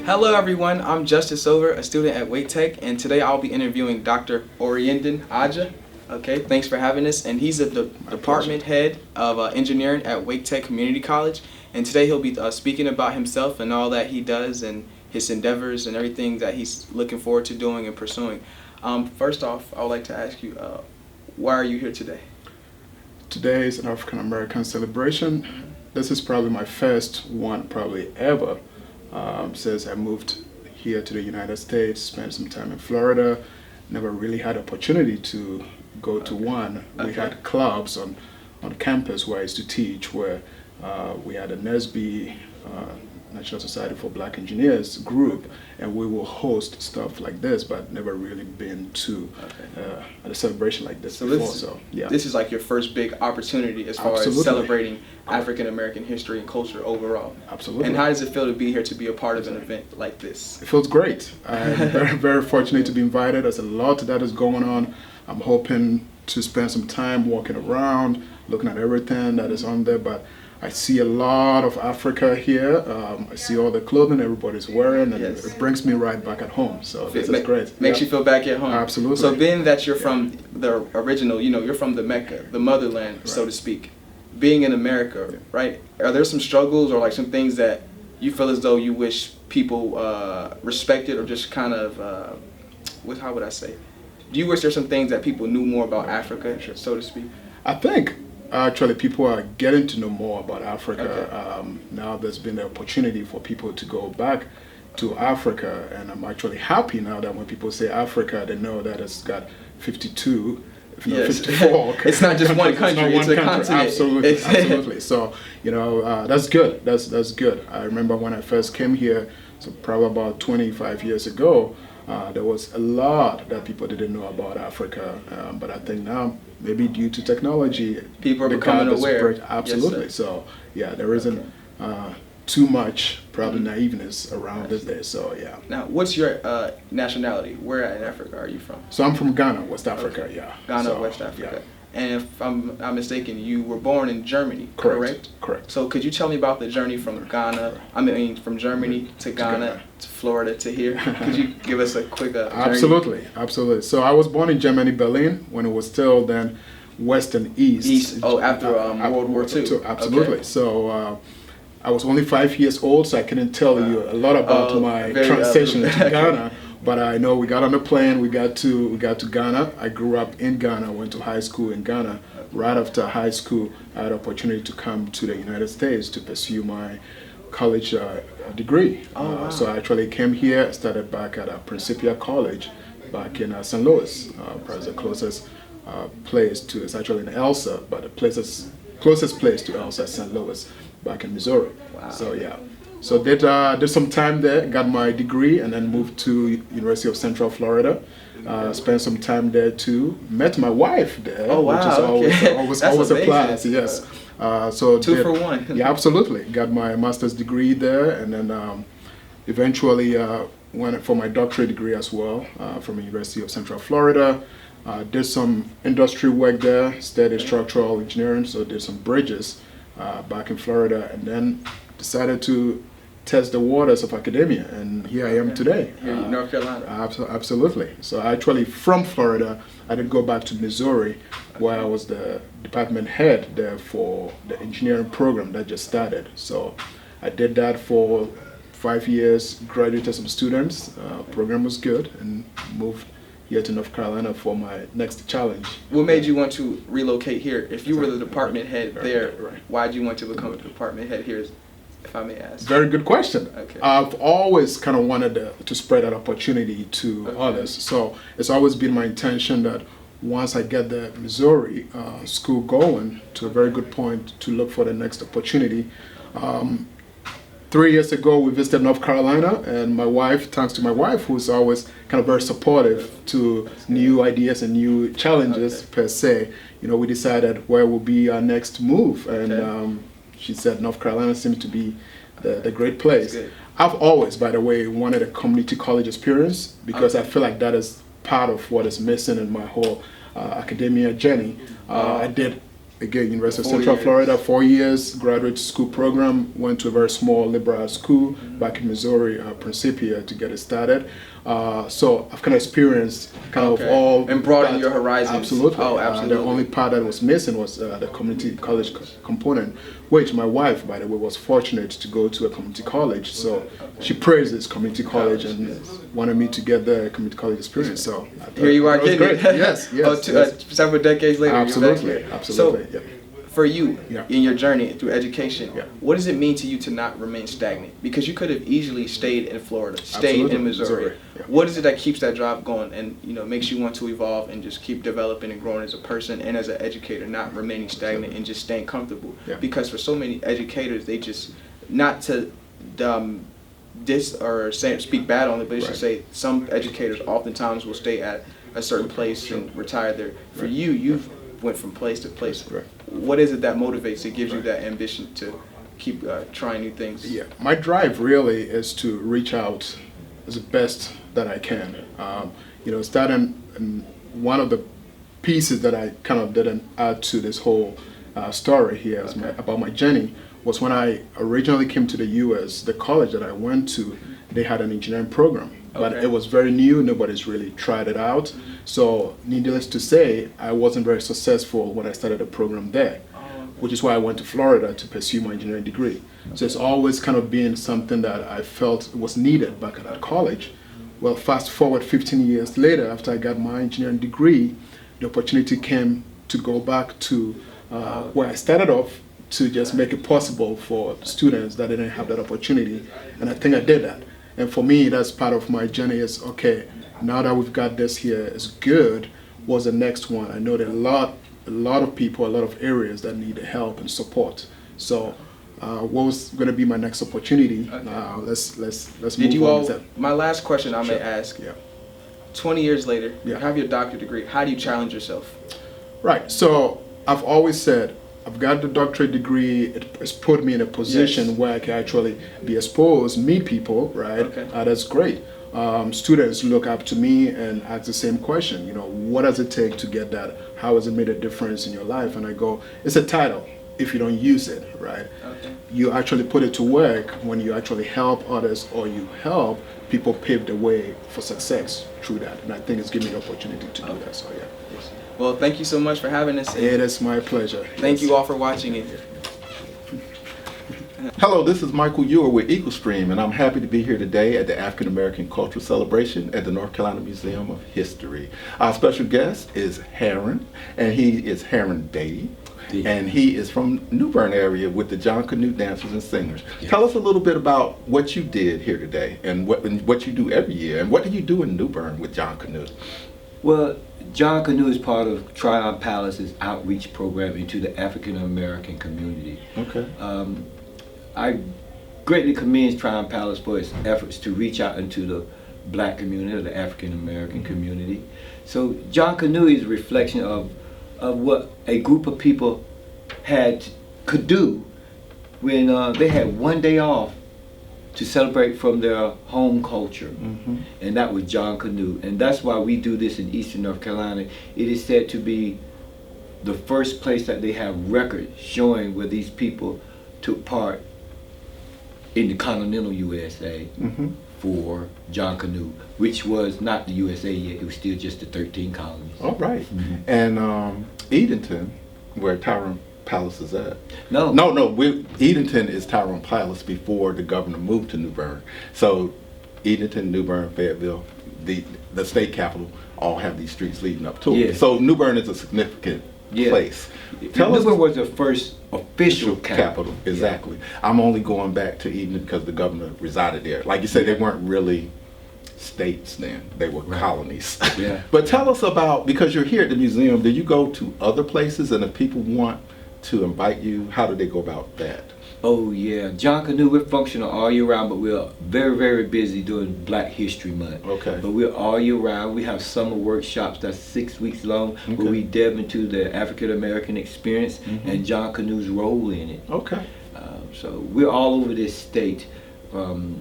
Hello everyone, I'm Justice Silver, a student at Wake Tech, and today I'll be interviewing Dr. Oriendon Aja. Okay, thanks for having us. And he's the department head of engineering at Wake Tech Community College. And today he'll be speaking about himself and all that he does and his endeavors and everything that he's looking forward to doing and pursuing. First off, I would like to ask you, why are you here today? Today is an African American celebration. This is probably my first one, probably ever, since I moved here to the United States, spent some time in Florida. Never really had opportunity to go to one. We had clubs on campus where I used to teach, where we had a NSB, National Society for Black Engineers group, and we will host stuff like this, but never really been to a celebration like this before. This is like your first big opportunity as far as celebrating African American history and culture overall. Absolutely. And how does it feel to be here to be a part of an event like this? It feels great. I'm very, very fortunate to be invited. There's a lot that is going on. I'm hoping to spend some time walking around, looking at everything that is on there, but I see a lot of Africa here. I see all the clothing everybody's wearing, and it brings me right back at home. So this is great. Makes you feel back at home. Absolutely. So being that you're from the original, you're from the Mecca, the motherland, so to speak. Being in America, right? Are there some struggles or like some things that you feel as though you wish people respected, or just kind of, how would I say? Do you wish there's some things that people knew more about Africa, so to speak? I think actually people are getting to know more about Africa. Now there's been the opportunity for people to go back to Africa, and I'm actually happy now that when people say Africa, they know that it's got 52, if not 54. It's not just one country, it's a continent. Absolutely, absolutely. So, that's good. That's good. I remember when I first came here, so probably about 25 years ago, there was a lot that people didn't know about Africa, but I think now, maybe due to technology, people are becoming aware. Absolutely. Yes, so, there isn't too much probably naiveness around this day. So, yeah. Now, what's your nationality? Where in Africa are you from? So I'm from Ghana, West Africa. Yeah. Ghana, West Africa. Yeah. And if I'm not mistaken, you were born in Germany, correct? Correct. So could you tell me about the journey from Ghana, from Germany to Ghana, to Florida to here? Could you give us a quick journey? Absolutely. So I was born in Germany, Berlin, when it was still then West and East. After World War II. Absolutely. Okay. So I was only 5 years old, so I couldn't tell you a lot about my transition to Ghana. But I know we got on a plane, we got to Ghana. I grew up in Ghana, went to high school in Ghana. Right after high school, I had an opportunity to come to the United States to pursue my college degree. Wow. So I actually came here, started back at Principia College back in St. Louis. Probably the closest place to, it's actually in Elsa, but the closest place to Elsa is St. Louis, back in Missouri. Wow. So yeah. So did some time there, got my degree, and then moved to University of Central Florida. Spent some time there too. Met my wife there, which is always a plus. Yes. So two for one. Yeah, absolutely. Got my master's degree there, and then eventually went for my doctorate degree as well from the University of Central Florida. Did some industry work there, studied structural engineering, so did some bridges back in Florida, and then decided to test the waters of academia, and here I am today. Here in North Carolina. Absolutely. So actually from Florida, I did go back to Missouri, where I was the department head there for the engineering program that just started. So I did that for 5 years, graduated some students, program was good, and moved here to North Carolina for my next challenge. What made you want to relocate here? If you were the department head there, why did you want to become a department head here, if I may ask? Very good question. Okay. I've always kind of wanted to spread that opportunity to others. So it's always been my intention that once I get the Missouri school going to a very good point, to look for the next opportunity. 3 years ago, we visited North Carolina, and my wife, thanks to my wife, who's always kind of very supportive to new ideas and new challenges per se, we decided where will be our next move, and she said North Carolina seems to be the great place. I've always, by the way, wanted a community college experience, because I feel like that is part of what is missing in my whole academia journey. I did again, University of 4 Central years. Florida, 4 years, graduate school program, went to a very small liberal arts school back in Missouri, Principia, to get it started. So I've kind of experienced kind of all. And broaden your horizons. Absolutely. Oh, absolutely. The only part that was missing was the community college component, which my wife, by the way, was fortunate to go to a community college. So she praises community college and wanted me to get the community college experience. So here you are getting great. it. Yes, yes, yes. Several decades later, Absolutely, you're back here. absolutely. So, Yeah. for you, Yeah. in your journey through education, Yeah. what does it mean to you to not remain stagnant? Because you could have easily stayed in Florida, stayed Absolutely. in Missouri. Yeah. What is it that keeps that drive going and makes you want to evolve and just keep developing and growing as a person and as an educator, not remaining stagnant and just staying comfortable? Yeah. Because for so many educators, they just, not to speak bad on it, but it's just say some educators oftentimes will stay at a certain place and retire there. For you, you've went from place to place. Right. What is it that motivates, it gives you that ambition to keep trying new things? Yeah, my drive really is to reach out as the best that I can. Starting one of the pieces that I kind of didn't add to this whole story here about my journey was when I originally came to the U.S., the college that I went to, they had an engineering program. But it was very new, nobody's really tried it out. So needless to say, I wasn't very successful when I started the program there, which is why I went to Florida to pursue my engineering degree. So it's always kind of been something that I felt was needed back at that college. Well, fast forward 15 years later, after I got my engineering degree, the opportunity came to go back to where I started off, to just make it possible for students that didn't have that opportunity. And I think I did that. And for me, that's part of my journey is, okay, now that we've got this here, it's good, what's the next one? I know there are a lot of people, a lot of areas that need help and support. So what was going to be my next opportunity? Let's move on with that. My last question I may ask, 20 years later, you Yeah. have your doctorate degree, how do you challenge yourself? Right, so I've always said, I've got the doctorate degree, it's put me in a position where I can actually be exposed, meet people, right? Okay. That's great. Students look up to me and ask the same question, what does it take to get that? How has it made a difference in your life? And I go, it's a title if you don't use it, right? Okay. You actually put it to work when you actually help others or you help people pave the way for success through that. And I think it's given me the opportunity to do that, so yeah. Well, thank you so much for having us. It is my pleasure. Thank you all for watching it. Hello, this is Michael Eure with Eagle Stream, and I'm happy to be here today at the African American Cultural Celebration at the North Carolina Museum of History. Our special guest is Heron, and he is Heron Beatty, and he is from New Bern area with the John Canoe Dancers and Singers. Yes. Tell us a little bit about what you did here today and what you do every year, and what do you do in New Bern with John Canoe? Well, John Canoe is part of Tryon Palace's outreach program into the African American community. Okay. I greatly commend Tryon Palace for its efforts to reach out into the black community, or the African American community. So John Canoe is a reflection of what a group of people could do when they had one day off to celebrate from their home culture. Mm-hmm. And that was John Canoe. And that's why we do this in Eastern North Carolina. It is said to be the first place that they have records showing where these people took part in the continental USA for John Canoe, which was not the USA yet, it was still just the 13 colonies. All right. And Edenton, where Tyrone Palace is at. No. Edenton is Tyrone Palace before the governor moved to New Bern. So Edenton, New Bern, Fayetteville, the state capital, all have these streets leading up to it. Yes. So New Bern is a significant place. New Bern was the first official capital. Exactly. I'm only going back to Edenton because the governor resided there. Like you said, they weren't really states then, they were colonies. Yeah. But tell us about, because you're here at the museum, do you go to other places, and if people want to invite you, how do they go about that? Oh yeah, John Canoe, we're functional all year round, but we're very, very busy doing Black History Month. Okay. But we're all year round. We have summer workshops that's 6 weeks long, where we delve into the African American experience and John Canoe's role in it. Okay. So we're all over this state, from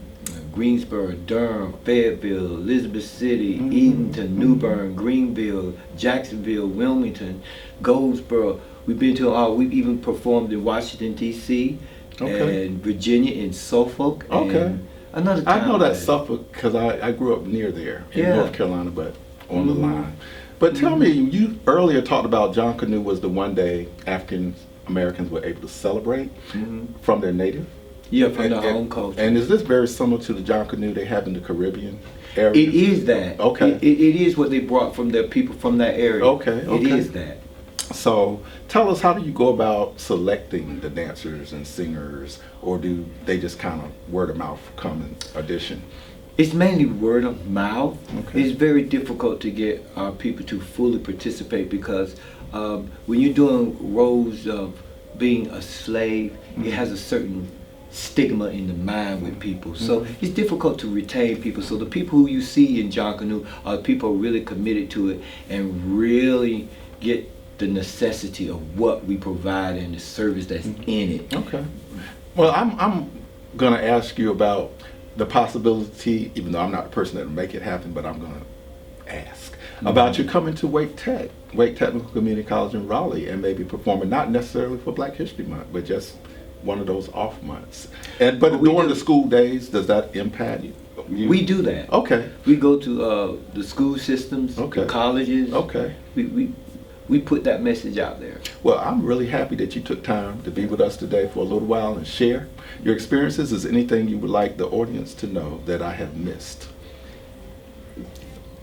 Greensboro, Durham, Fayetteville, Elizabeth City, Edenton, New Bern, Greenville, Jacksonville, Wilmington, Goldsboro. We've been to we've even performed in Washington D.C. Okay. and Virginia in Suffolk. Okay. And another I time. know that Suffolk because I grew up near there in Yeah. North Carolina, but on the Mhm. line. But tell me, you earlier talked about John Canoe was the one day African Americans were able to celebrate from their native. Yeah, from And- their and- own culture. And is this very similar to the John Canoe they have in the Caribbean area? It is that. Okay. It is what they brought from their people from that area. Okay, It okay. is that. So tell us, how do you go about selecting the dancers and singers, or do they just kind of word of mouth come and audition? It's mainly word of mouth. Okay. It's very difficult to get our people to fully participate because when you're doing roles of being a slave, it has a certain stigma in the mind with people. So it's difficult to retain people. So the people who you see in John Canoe are people who are really committed to it and really get the necessity of what we provide and the service that's in it. Okay. Well, I'm gonna ask you about the possibility, even though I'm not the person that will make it happen, but I'm gonna ask about you coming to Wake Technical Community College in Raleigh, and maybe performing, not necessarily for Black History Month, but just one of those off months. But we during do. the school days, does that impact you? We do that. Okay. We go to the school systems, Okay. the colleges. Okay. We put that message out there. Well, I'm really happy that you took time to be with us today for a little while and share your experiences. Is anything you would like the audience to know that I have missed?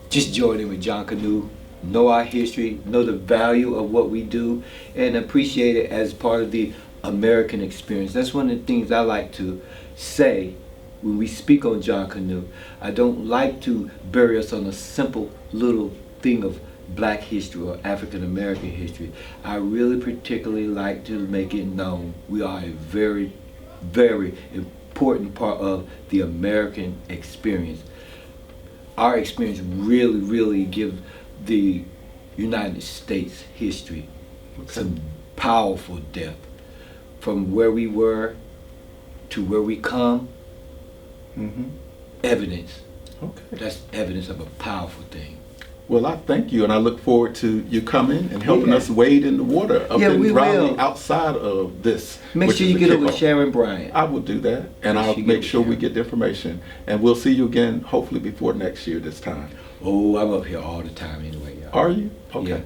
Just join in with John Canoe, know our history, know the value of what we do, and appreciate it as part of the American experience. That's one of the things I like to say when we speak on John Canoe. I don't like to bury us on a simple little thing of Black history or African American history. I really particularly like to make it known we are a very, very important part of the American experience. Our experience really, really gives the United States history some powerful depth. From where we were to where we come, evidence. Okay. That's evidence of a powerful thing. Well, I thank you, and I look forward to you coming and helping Yeah. us wade in the water up Yeah, in we Raleigh will. outside of this. Make which sure is you the get over kickoff. Sharon Bryant. I will do that, and Make I'll sure you make get sure we Sharon. get the information, and we'll see you again, hopefully before next year this time. Oh, I'm up here all the time anyway, y'all. Are you? Okay. Yeah.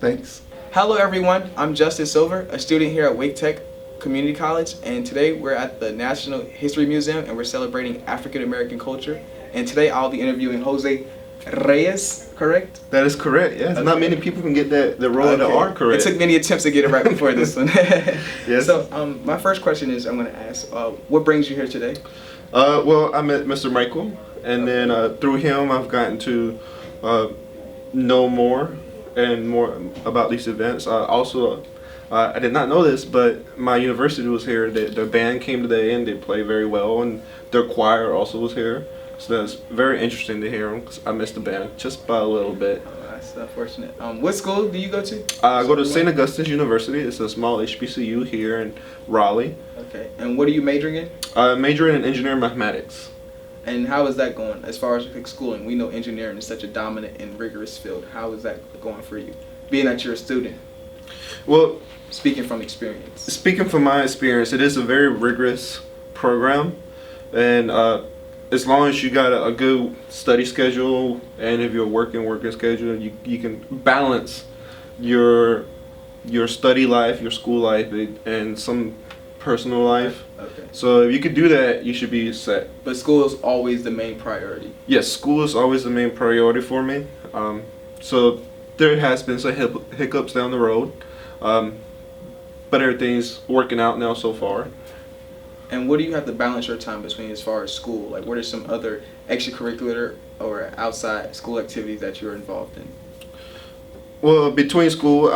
Thanks. Hello everyone, I'm Justice Silver, a student here at Wake Tech Community College, and today we're at the National History Museum and we're celebrating African American culture. And today I'll be interviewing Jose Reyes, correct? That is correct. Yes, Okay. not many people can get the role of the Okay. R correct. It took many attempts to get it right before this one. Yes. So my first question is, I'm going to ask, what brings you here today? Well, I met Mr. Michael, and then through him, I've gotten to know more and more about these events. Also, I did not know this, but my university was here. The band came today, and they play very well, and their choir also was here. So that's very interesting to hear them, because I missed the band just by a little bit. That's unfortunate. What school do you go to? I go to St. Augustine's University. It's a small HBCU here in Raleigh. Okay. And what are you majoring in? Majoring in engineering mathematics. And how is that going as far as like schooling? We know engineering is such a dominant and rigorous field. How is that going for you? Being that you're a student, Well, speaking from experience. speaking from my experience, it is a very rigorous program, and as long as you got a good study schedule, and if you're working schedule, you can balance your study life, your school life, and some personal life. Okay. So if you could do that, you should be set. But school is always the main priority. Yes, school is always the main priority for me. So there has been some hiccups down the road, but everything's working out now so far. And what do you have to balance your time between as far as school? Like what are some other extracurricular or outside school activities that you're involved in? Well, between school,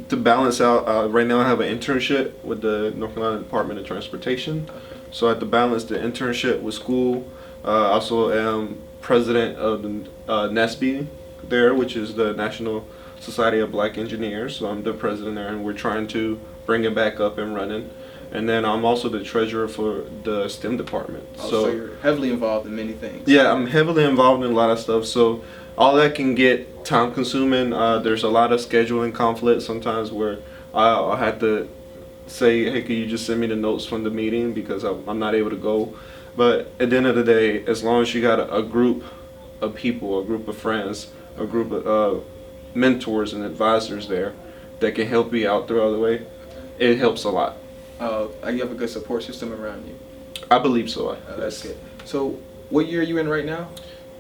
to balance out, right now I have an internship with the North Carolina Department of Transportation. Okay. So I have to balance the internship with school. I also am president of the NSBE there, which is the National Society of Black Engineers. So I'm the president there, and we're trying to bring it back up and running. And then I'm also the treasurer for the STEM department. So you're heavily involved in many things. Yeah, I'm heavily involved in a lot of stuff. So all that can get time consuming. There's a lot of scheduling conflicts sometimes where I'll have to say, hey, can you just send me the notes from the meeting because I'm not able to go. But at the end of the day, as long as you got a group of people, a group of friends, a group of mentors and advisors there that can help you out throughout the way, it helps a lot. You have a good support system around you. I believe so. That's good. So, what year are you in right now?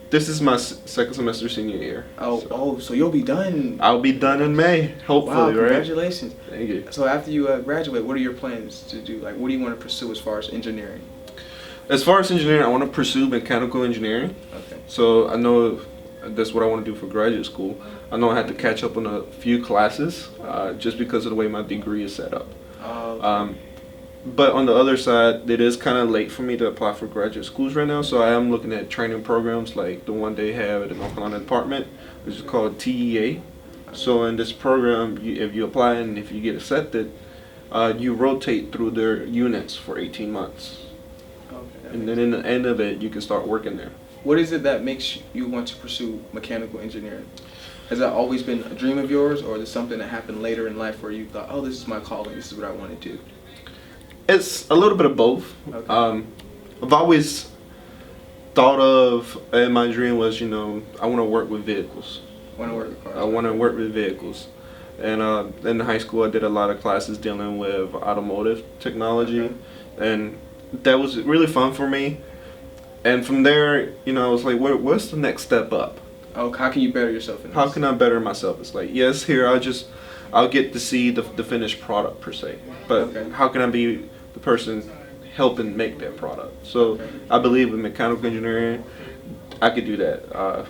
This is my second semester senior year. So you'll be done. I'll be done in May, hopefully, Wow, right? congratulations. Thank you. So after you graduate, what are your plans to do? Like, what do you want to pursue as far as engineering? As far as engineering, I want to pursue mechanical engineering. Okay. So I know that's what I want to do for graduate school. I know I had to catch up on a few classes just because of the way my degree is set up. Okay. But on the other side, it is kind of late for me to apply for graduate schools right now. So I am looking at training programs like the one they have at the North Carolina Department, which is called TEA. So in this program, if you apply and if you get accepted, you rotate through their units for 18 months. Okay. And then in the end of it, you can start working there. What is it that makes you want to pursue mechanical engineering? Has that always been a dream of yours, or is it something that happened later in life where you thought, oh, this is my calling, this is what I want to do? It's a little bit of both. Okay. I've always thought of, and my dream was, I want to work with vehicles. Want to work with cars? I want to work with vehicles. And in high school, I did a lot of classes dealing with automotive technology. Okay. And that was really fun for me. And from there, I was like, what's the next step up? Oh, how can you better yourself in this? How can I better myself? It's like, yes, here I'll get to see the finished product per se. But Okay. how can I be the person helping make that product? So Okay. I believe with mechanical engineering, I could do that.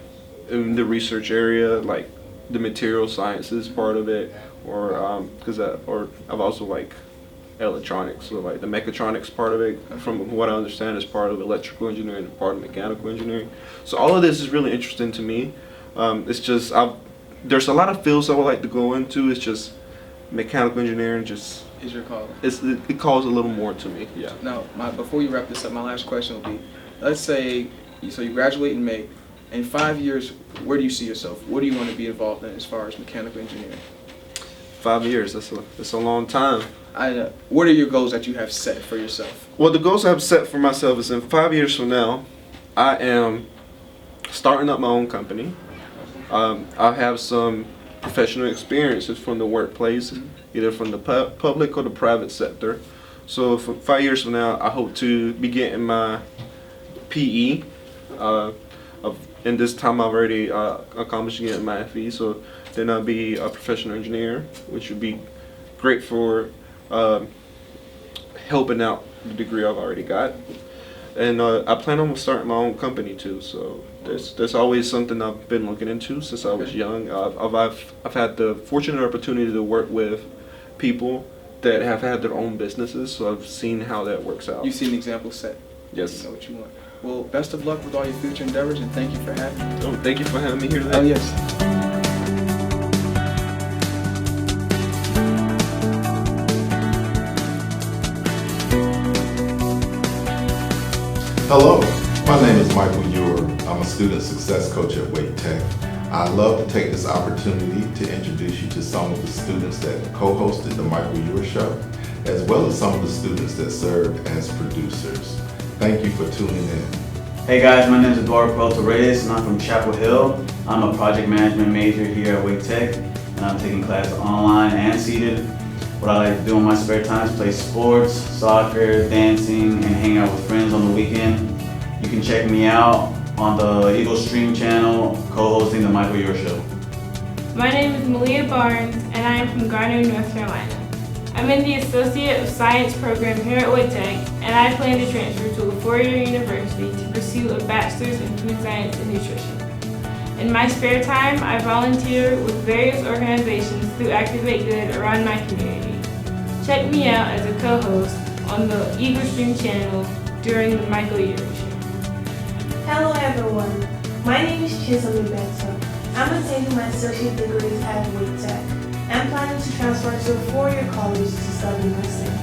In the research area, like the material sciences part of it, or I've also like electronics, so like the mechatronics part of it, from what I understand, is part of electrical engineering and part of mechanical engineering. So all of this is really interesting to me. It's just there's a lot of fields I would like to go into. It's just mechanical engineering just Is your calling? it calls a little more to me. Yeah. Now, before you wrap this up, my last question will be, let's say, so you graduate in May. In 5 years, where do you see yourself? What do you want to be involved in as far as mechanical engineering? 5 years. That's a long time. I know. What are your goals that you have set for yourself? Well, the goals I've set for myself is in 5 years from now, I am starting up my own company. I have some professional experiences from the workplace, either from the public or the private sector. So for 5 years from now, I hope to be getting my PE. And this time I've already accomplished getting my FE. So then I'll be a professional engineer, which would be great for helping out the degree I've already got. And I plan on starting my own company too. So there's always something I've been looking into since I was young. I've had the fortunate opportunity to work with people that have had their own businesses, so I've seen how that works out. You've seen examples set. Yes. You know what you want. Well, best of luck with all your future endeavors, and thank you for having me. Oh, thank you for having me here today. Oh, yes. Hello, my name is Michael Eure. I'm a student success coach at Wake Tech. I'd love to take this opportunity to introduce you to some of the students that co-hosted the Michael Eure Show, as well as some of the students that served as producers. Thank you for tuning in. Hey guys, my name is Eduardo Puerto Reyes and I'm from Chapel Hill. I'm a project management major here at Wake Tech and I'm taking classes online and seated. What I like to do in my spare time is play sports, soccer, dancing, and hang out with friends on the weekend. You can check me out on the Eagle Stream channel, co-hosting the Michael Eure Show. My name is Malia Barnes, and I am from Garner, North Carolina. I'm in the Associate of Science program here at Wake Tech, and I plan to transfer to a four-year university to pursue a bachelor's in food science and nutrition. In my spare time, I volunteer with various organizations through Activate Good around my community. Check me out as a co-host on the Eagle Stream channel during the Michael Eure Show. Hello everyone, my name is Chizomi Benson. I'm attending my associate degrees at Wake Tech. I'm planning to transfer to a four-year college to study nursing.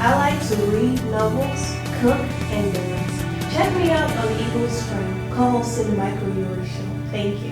I like to read novels, cook, and dance. Check me out on Eagle Stream, co-hosting the Michael Eure Show. Thank you.